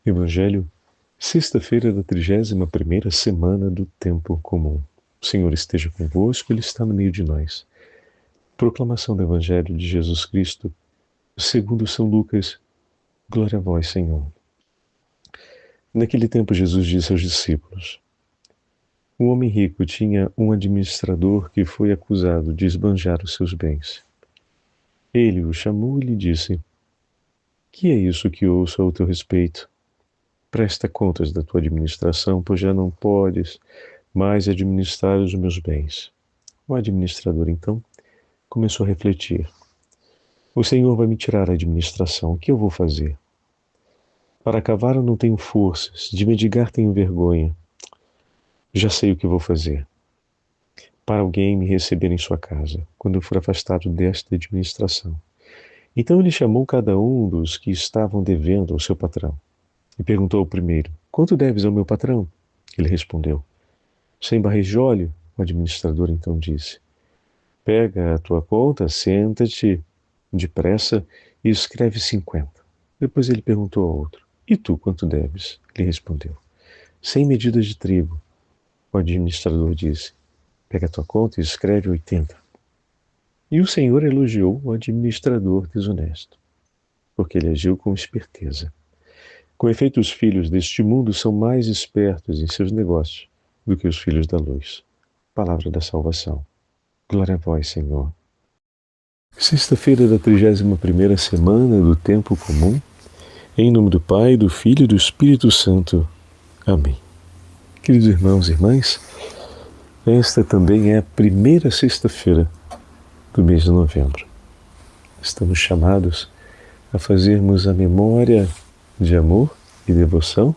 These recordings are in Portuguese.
Evangelho, sexta-feira da 31ª semana do Tempo Comum. O Senhor esteja convosco, Ele está no meio de nós. Proclamação do Evangelho de Jesus Cristo, segundo São Lucas. Glória a vós, Senhor. Naquele tempo Jesus disse aos discípulos: um homem rico tinha um administrador que foi acusado de esbanjar os seus bens. Ele o chamou e lhe disse: que é isso que ouço ao teu respeito? Presta contas da tua administração, pois já não podes mais administrar os meus bens. O administrador, então, começou a refletir. O Senhor vai me tirar a administração, o que eu vou fazer? Para cavar eu não tenho forças, de mendigar tenho vergonha. Já sei o que vou fazer. Para alguém me receber em sua casa, quando eu for afastado desta administração. Então ele chamou cada um dos que estavam devendo ao seu patrão. E perguntou ao primeiro: quanto deves ao meu patrão? Ele respondeu: 100 barris de óleo. O administrador então disse: pega a tua conta, senta-te depressa e escreve 50. Depois ele perguntou ao outro: e tu quanto deves? Ele respondeu: 100 medidas de trigo. O administrador disse: pega a tua conta e escreve 80. E o Senhor elogiou o administrador desonesto, porque ele agiu com esperteza. Com efeito, os filhos deste mundo são mais espertos em seus negócios do que os filhos da luz. Palavra da salvação. Glória a vós, Senhor. Sexta-feira da 31ª semana do Tempo Comum. Em nome do Pai, do Filho e do Espírito Santo. Amém. Queridos irmãos e irmãs, esta também é a primeira sexta-feira do mês de novembro. Estamos chamados a fazermos a memória de amor e devoção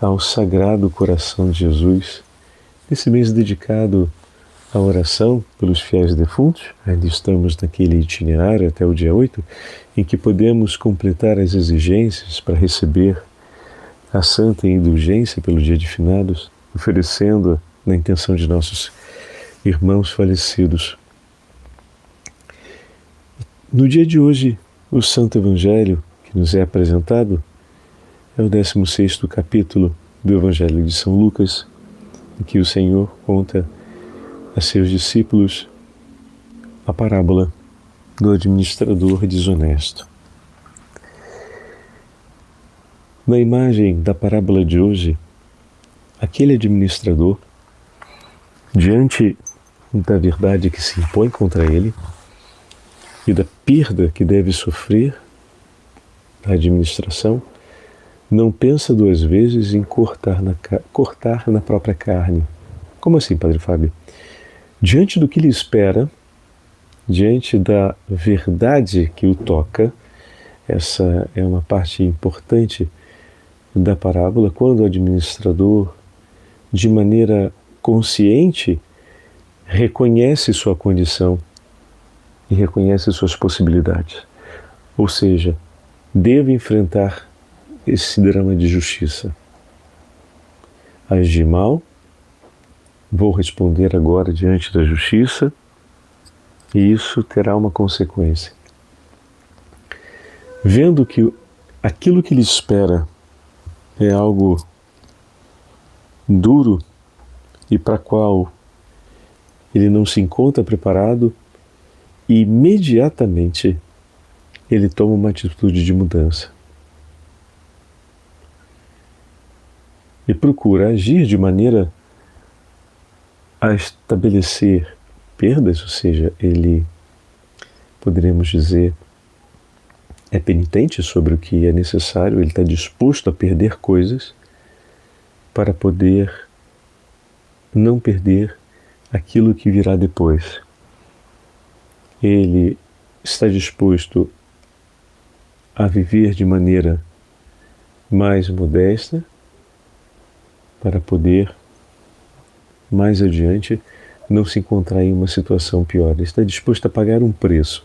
ao Sagrado Coração de Jesus, nesse mês dedicado à oração pelos fiéis defuntos. Ainda estamos naquele itinerário até o dia 8, em que podemos completar as exigências para receber a santa indulgência pelo dia de finados, oferecendo na intenção de nossos irmãos falecidos. No dia de hoje, o Santo Evangelho que nos é apresentado é o 16º capítulo do Evangelho de São Lucas, em que o Senhor conta a seus discípulos a parábola do administrador desonesto. Na imagem da parábola de hoje, aquele administrador, diante da verdade que se impõe contra ele e da perda que deve sofrer a administração, não pensa duas vezes em cortar na própria carne. Como assim, Padre Fábio? Diante do que lhe espera, diante da verdade que o toca, essa é uma parte importante da parábola, quando o administrador, de maneira consciente, reconhece sua condição e reconhece suas possibilidades. Ou seja, devo enfrentar esse drama de justiça. Agi mal, vou responder agora diante da justiça, e isso terá uma consequência. Vendo que aquilo que lhe espera é algo duro e para qual ele não se encontra preparado, imediatamente ele toma uma atitude de mudança e procura agir de maneira a estabelecer perdas, ou seja, ele, poderíamos dizer, é penitente sobre o que é necessário, ele está disposto a perder coisas para poder não perder aquilo que virá depois. Ele está disposto a viver de maneira mais modesta para poder, mais adiante, não se encontrar em uma situação pior. Ele está disposto a pagar um preço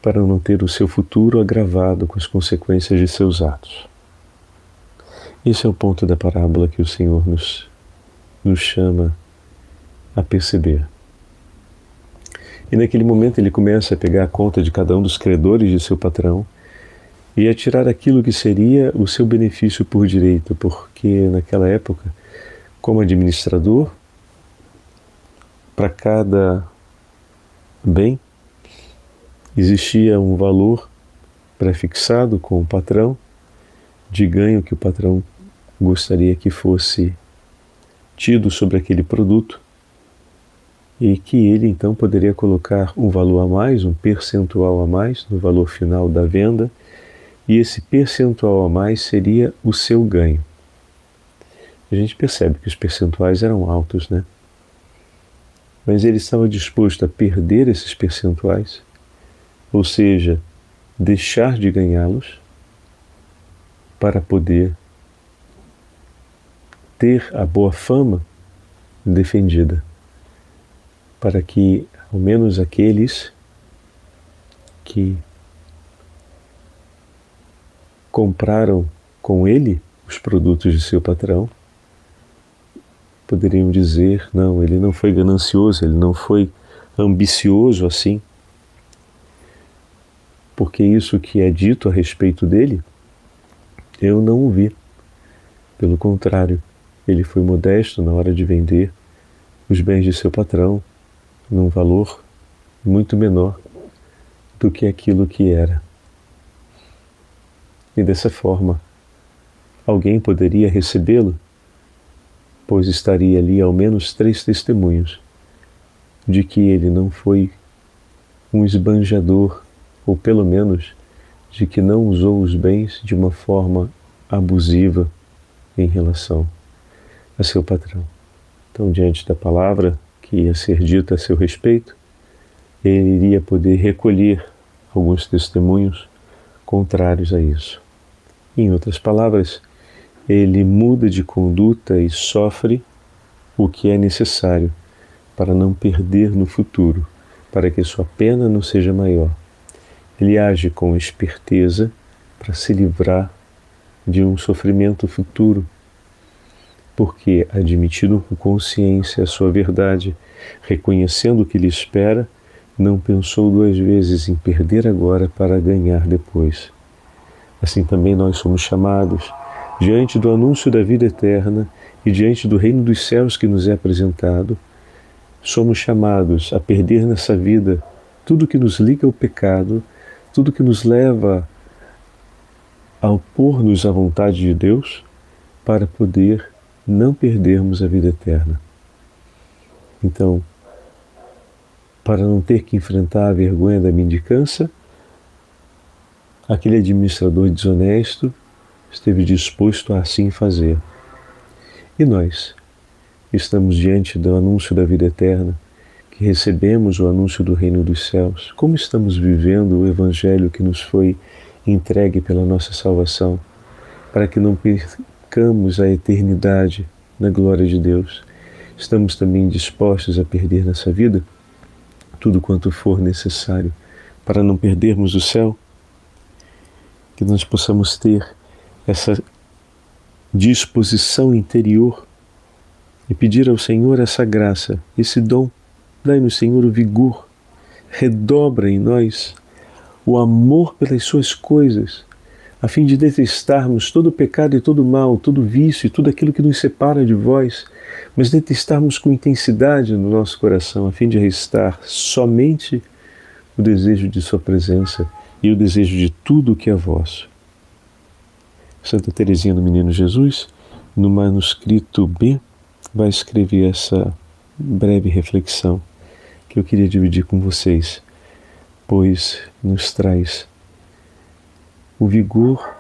para não ter o seu futuro agravado com as consequências de seus atos. Esse é o ponto da parábola que o Senhor nos chama a perceber. E naquele momento ele começa a pegar a conta de cada um dos credores de seu patrão e a tirar aquilo que seria o seu benefício por direito, porque naquela época, como administrador, para cada bem existia um valor prefixado com o patrão, de ganho que o patrão gostaria que fosse tido sobre aquele produto, e que ele então poderia colocar um valor a mais, um percentual a mais no valor final da venda, e esse percentual a mais seria o seu ganho. A gente percebe que os percentuais eram altos, né? Mas ele estava disposto a perder esses percentuais, ou seja, deixar de ganhá-los, para poder ter a boa fama defendida, para que ao menos aqueles que compraram com ele os produtos de seu patrão poderiam dizer: não, ele não foi ganancioso, ele não foi ambicioso assim, porque isso que é dito a respeito dele, eu não o vi. Pelo contrário, ele foi modesto na hora de vender os bens de seu patrão num valor muito menor do que aquilo que era. E dessa forma, alguém poderia recebê-lo, pois estaria ali ao menos 3 testemunhos de que ele não foi um esbanjador, ou pelo menos de que não usou os bens de uma forma abusiva em relação a seu patrão. Então, diante da palavra que ia ser dita a seu respeito, ele iria poder recolher alguns testemunhos contrários a isso. Em outras palavras, ele muda de conduta e sofre o que é necessário para não perder no futuro, para que sua pena não seja maior. Ele age com esperteza para se livrar de um sofrimento futuro, porque, admitindo com consciência a sua verdade, reconhecendo o que lhe espera, não pensou 2 vezes em perder agora para ganhar depois. Assim também nós somos chamados, diante do anúncio da vida eterna e diante do reino dos céus que nos é apresentado, somos chamados a perder nessa vida tudo que nos liga ao pecado, tudo que nos leva a opor-nos à vontade de Deus, para poder não perdermos a vida eterna. Então, para não ter que enfrentar a vergonha da mendicância, aquele administrador desonesto esteve disposto a assim fazer. E nós estamos diante do anúncio da vida eterna, que recebemos o anúncio do reino dos céus. Como estamos vivendo o evangelho que nos foi entregue pela nossa salvação, para que não percamos a eternidade na glória de Deus? Estamos também dispostos a perder nessa vida tudo quanto for necessário para não perdermos o céu? Que nós possamos ter essa disposição interior e pedir ao Senhor essa graça, esse dom. Dai-nos, Senhor, o vigor, redobra em nós o amor pelas suas coisas, a fim de detestarmos todo o pecado e todo o mal, todo o vício e tudo aquilo que nos separa de vós, mas detestarmos com intensidade no nosso coração, a fim de restar somente o desejo de sua presença e o desejo de tudo o que é vosso. Santa Teresinha do Menino Jesus, no manuscrito B, vai escrever essa breve reflexão que eu queria dividir com vocês, pois nos traz o vigor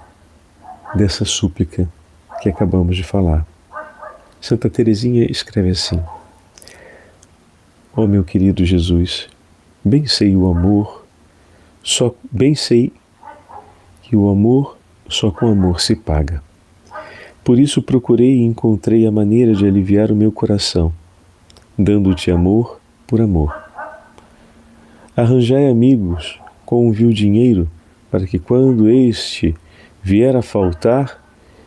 dessa súplica que acabamos de falar. Santa Teresinha escreve assim: ó meu querido Jesus, bem sei que o amor só com amor se paga. Por isso procurei e encontrei a maneira de aliviar o meu coração, dando-te amor por amor. Arranjai amigos com um vil dinheiro, para que quando este vier a faltar,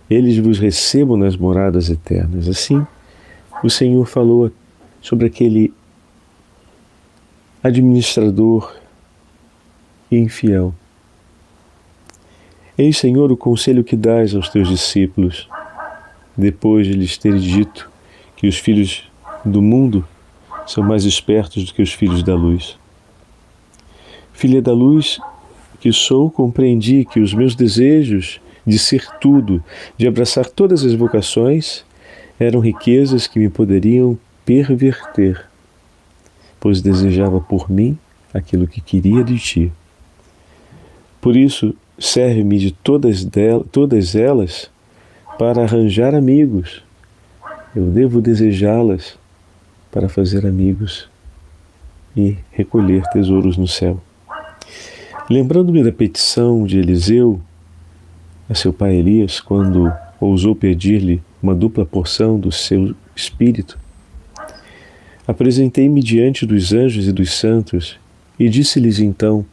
eles vos recebam nas moradas eternas. Assim, o Senhor falou sobre aquele administrador infiel. Eis, Senhor, o conselho que dás aos teus discípulos, depois de lhes teres dito que os filhos do mundo são mais espertos do que os filhos da luz. Filha da luz que sou, compreendi que os meus desejos de ser tudo, de abraçar todas as vocações, eram riquezas que me poderiam perverter, pois desejava por mim aquilo que queria de ti. Por isso, serve-me de todas elas para arranjar amigos. Eu devo desejá-las para fazer amigos e recolher tesouros no céu. Lembrando-me da petição de Eliseu a seu pai Elias, quando ousou pedir-lhe uma dupla porção do seu espírito, apresentei-me diante dos anjos e dos santos e disse-lhes então: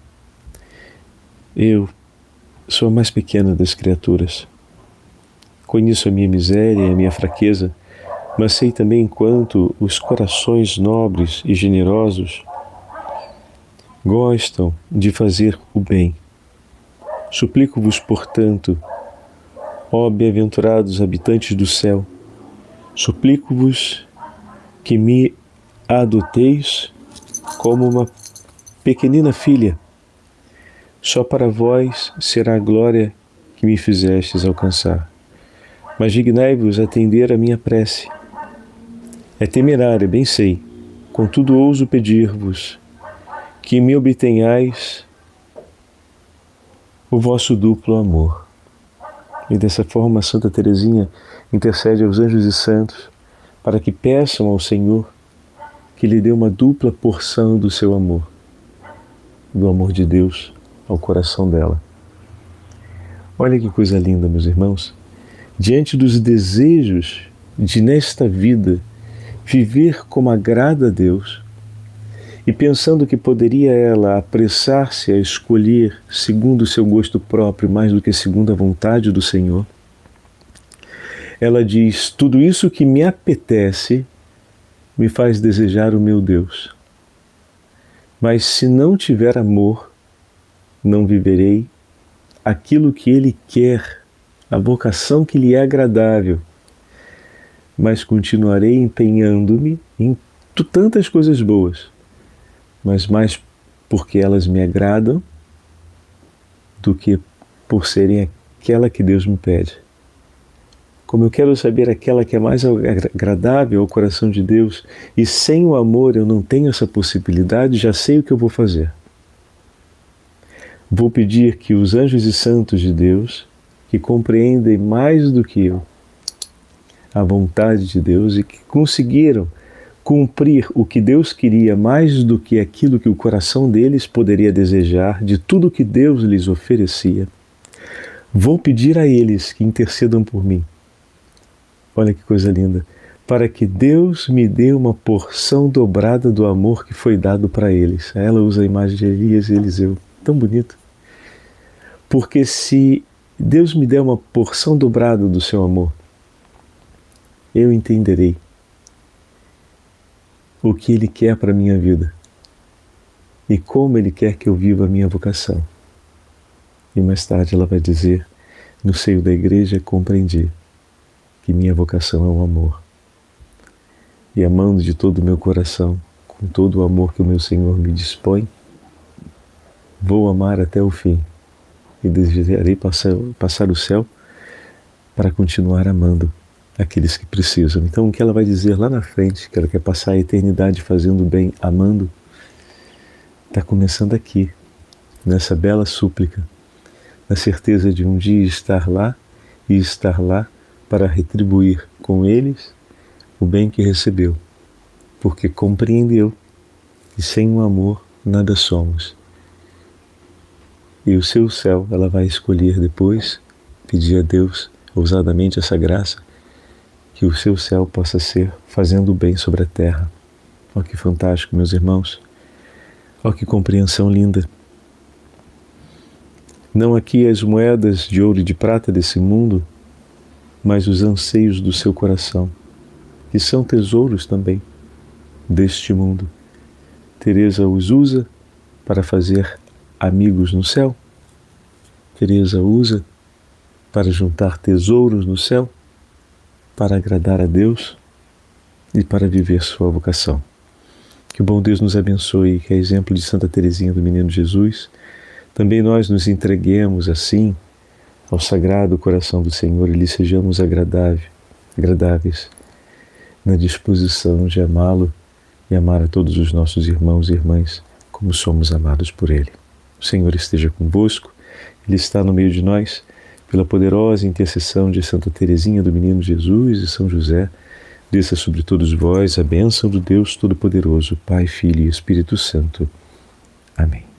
eu sou a mais pequena das criaturas. Conheço a minha miséria e a minha fraqueza, mas sei também quanto os corações nobres e generosos gostam de fazer o bem. Suplico-vos, portanto, ó bem-aventurados habitantes do céu, suplico-vos que me adoteis como uma pequenina filha. Só para vós será a glória que me fizestes alcançar. Mas dignai-vos atender a minha prece. É temerária, bem sei, contudo ouso pedir-vos que me obtenhais o vosso duplo amor. E dessa forma Santa Teresinha intercede aos anjos e santos para que peçam ao Senhor que lhe dê uma dupla porção do seu amor, do amor de Deus ao coração dela. Olha que coisa linda, meus irmãos. Diante dos desejos de, nesta vida, viver como agrada a Deus, e pensando que poderia ela apressar-se a escolher segundo o seu gosto próprio mais do que segundo a vontade do Senhor, ela diz: tudo isso que me apetece me faz desejar o meu Deus. Mas se não tiver amor, não viverei aquilo que Ele quer, a vocação que lhe é agradável, mas continuarei empenhando-me em tantas coisas boas, mas mais porque elas me agradam do que por serem aquela que Deus me pede. Como eu quero saber aquela que é mais agradável ao coração de Deus, e sem o amor eu não tenho essa possibilidade, já sei o que eu vou fazer. Vou pedir que os anjos e santos de Deus, que compreendem mais do que eu a vontade de Deus e que conseguiram cumprir o que Deus queria mais do que aquilo que o coração deles poderia desejar, de tudo que Deus lhes oferecia, vou pedir a eles que intercedam por mim. Olha que coisa linda. Para que Deus me dê uma porção dobrada do amor que foi dado para eles. Ela usa a imagem de Elias e Eliseu. Tão bonito. Porque se Deus me der uma porção dobrada do seu amor, eu entenderei o que Ele quer para a minha vida e como Ele quer que eu viva a minha vocação. E mais tarde ela vai dizer: no seio da igreja compreendi que minha vocação é o amor. E amando de todo o meu coração, com todo o amor que o meu Senhor me dispõe, vou amar até o fim e desejarei passar o céu para continuar amando aqueles que precisam. Então, o que ela vai dizer lá na frente, que ela quer passar a eternidade fazendo bem, amando, está começando aqui, nessa bela súplica, na certeza de um dia estar lá e estar lá para retribuir com eles o bem que recebeu, porque compreendeu que sem o amor nada somos. E o seu céu ela vai escolher depois, pedir a Deus ousadamente essa graça, que o seu céu possa ser fazendo o bem sobre a terra. Olha que fantástico, meus irmãos. Olha que compreensão linda. Não aqui as moedas de ouro e de prata desse mundo, mas os anseios do seu coração, que são tesouros também deste mundo. Teresa os usa para fazer amigos no céu. Teresa usa para juntar tesouros no céu, para agradar a Deus e para viver sua vocação. Que o bom Deus nos abençoe e que, a exemplo de Santa Teresinha do Menino Jesus, também nós nos entreguemos assim ao Sagrado Coração do Senhor e lhe sejamos agradáveis na disposição de amá-lo e amar a todos os nossos irmãos e irmãs como somos amados por Ele. O Senhor esteja convosco, Ele está no meio de nós, pela poderosa intercessão de Santa Teresinha do Menino Jesus e São José, desça sobre todos vós a bênção do Deus Todo-Poderoso, Pai, Filho e Espírito Santo. Amém.